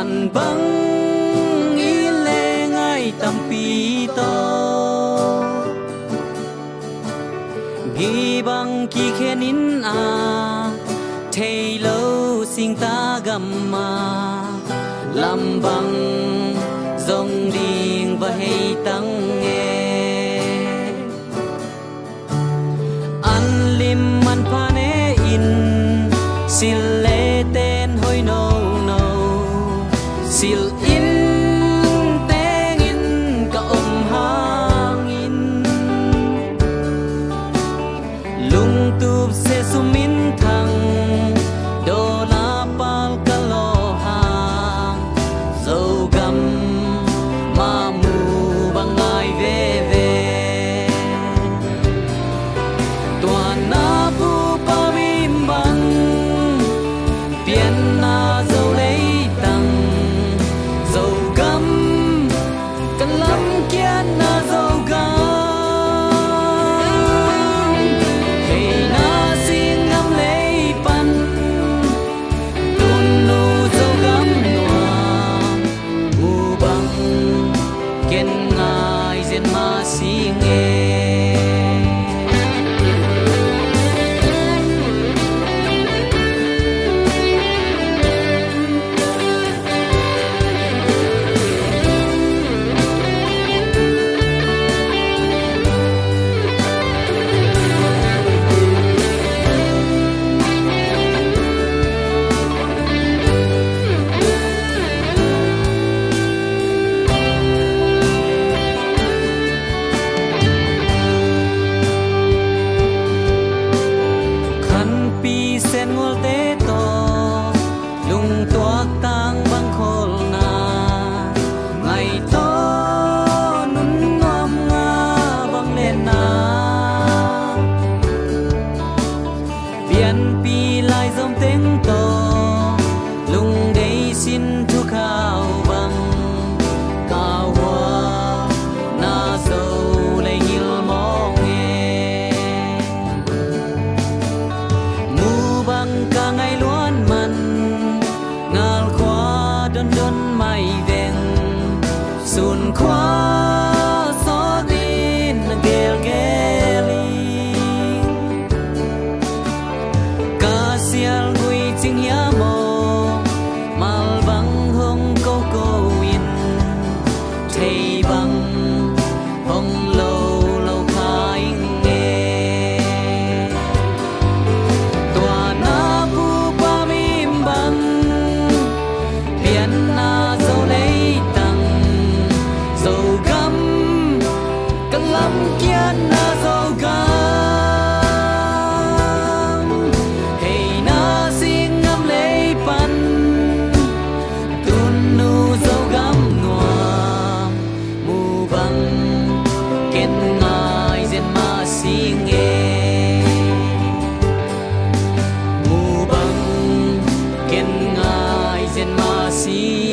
toàn băng ý lệ ngay tâm pi to ghi bằng kỳ khen in thầy lâu sinh ta gầm mà làm bằng dòng điên và hay tăng nghe ăn lim ăn pane in sil lệ tên hoi nâu nâu sil in tên in cả hang in lung tup se sumin thang đô la pal kalo hang dâu gam ma mu bằng ai về về toàn na pu pa bim bang biển na dâu lấy tăng dâu gam cần lắm kia na dâu gam hey na xin ngắm lấy pan tun nu dâu gam noa u bang ken ngai zen ma si nghe sen ngol te to lung tuak tang bang khol na ngày to nun ngom nga bang len na bian pi lai dom teng to lung dei sin thu khao bang cao hoa na dâu lấy nhil mong cả ngày luôn mặn ngal khoa đơn đơn mày veng sun khoa so tin gel geli ca sial gui ching ya mo mal bang hong câu câu in thầy bang hong lâu lâu khai nghe toàn na dâu lấy tăng dâu gam cần lắm kia na dâu gam hey na xin ngắm lấy pan tun nu dâu gam ngoa mu bang ken ngai zen ma si nghe mu bang ken ngai zen ma si